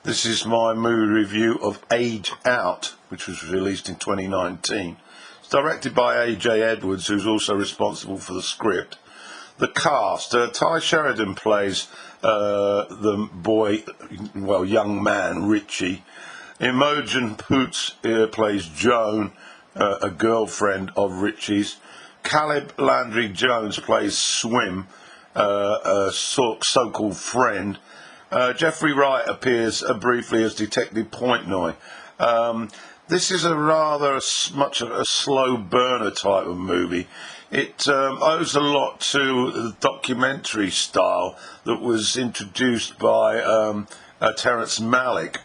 This is my movie review of Age Out, which was released in 2019. It's directed by A.J. Edwards, who's also responsible for the script. The cast, Ty Sheridan plays the boy, young man, Richie. Imogen Poots plays Joan, a girlfriend of Richie's. Caleb Landry Jones plays Swim, a so-called friend. Jeffrey Wright appears briefly as Detective Pointnoy. This is a rather much a slow burner type of movie. It owes a lot to the documentary style that was introduced by Terrence Malick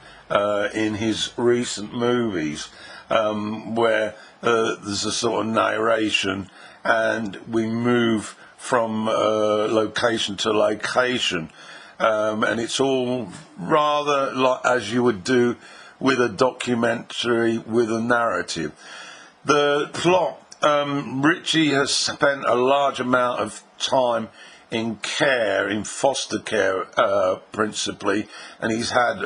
in his recent movies, where there's a sort of narration and we move from location to location. And it's all rather like as you would do with a documentary with a narrative. The plot, Richie has spent a large amount of time in foster care principally, and he's had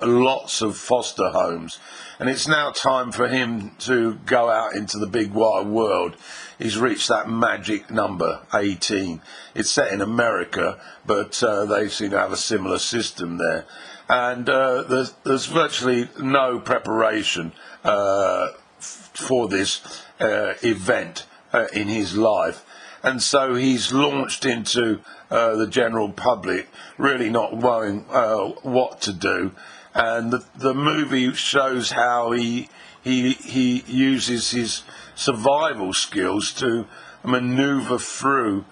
lots of foster homes. And it's now time for him to go out into the big wide world. He's reached that magic number, 18. It's set in America, but they seem to have a similar system there. And there's virtually no preparation for this event in his life. And so he's launched into the general public, really not knowing what to do. And the movie shows how he uses his survival skills to maneuver through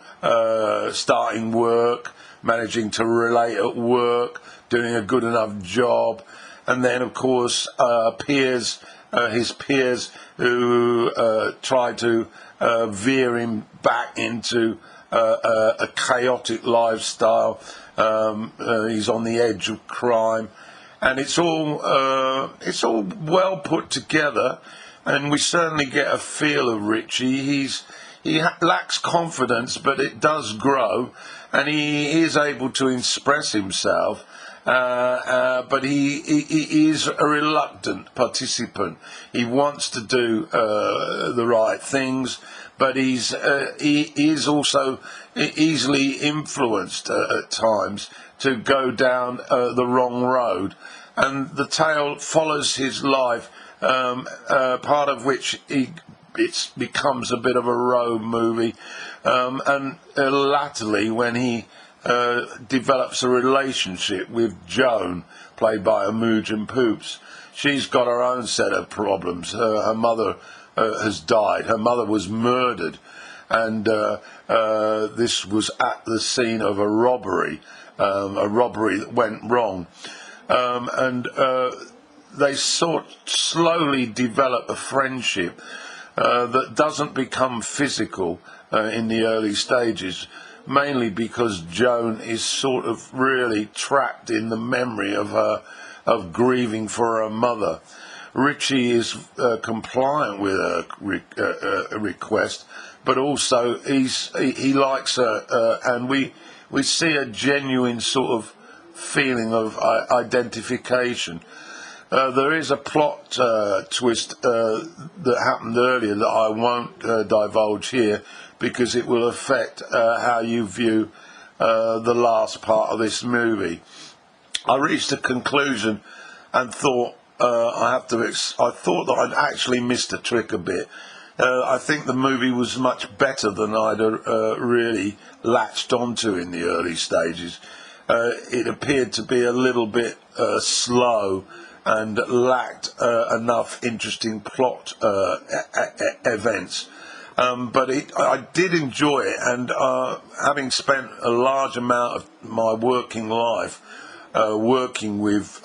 starting work, managing to relate at work, doing a good enough job, and then of course his peers who try to veer him back into a chaotic lifestyle. He's on the edge of crime. And it's all well put together, and we certainly get a feel of Richie. He lacks confidence, but it does grow, and he is able to express himself. But he is a reluctant participant. He wants to do the right things, but he is also easily influenced at times to go down the wrong road. And the tale follows his life, part of which it becomes a bit of a road movie, and latterly when he develops a relationship with Joan, played by Imogen Poots. She's got her own set of problems. Her mother has died. Her mother was murdered, and this was at the scene of a robbery that went wrong. And they slowly develop a friendship that doesn't become physical in the early stages, mainly because Joan is sort of really trapped in the memory of grieving for her mother. Richie is compliant with her request, but also he likes her, and we see a genuine sort of feeling of identification. There is a plot twist that happened earlier that I won't divulge here, because it will affect how you view the last part of this movie. I reached a conclusion and thought I thought that I'd actually missed a trick a bit. I think the movie was much better than I'd really latched onto in the early stages. It appeared to be a little bit slow and lacked enough interesting plot events. But I did enjoy it, and having spent a large amount of my working life working with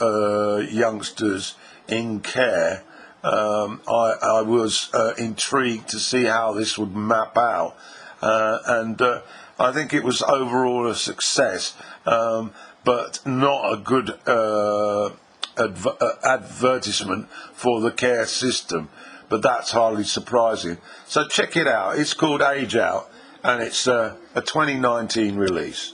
youngsters in care, I was intrigued to see how this would map out, and I think it was overall a success, but not a good advertisement for the care system. But that's hardly surprising. So check it out. It's called Age Out, and it's a 2019 release.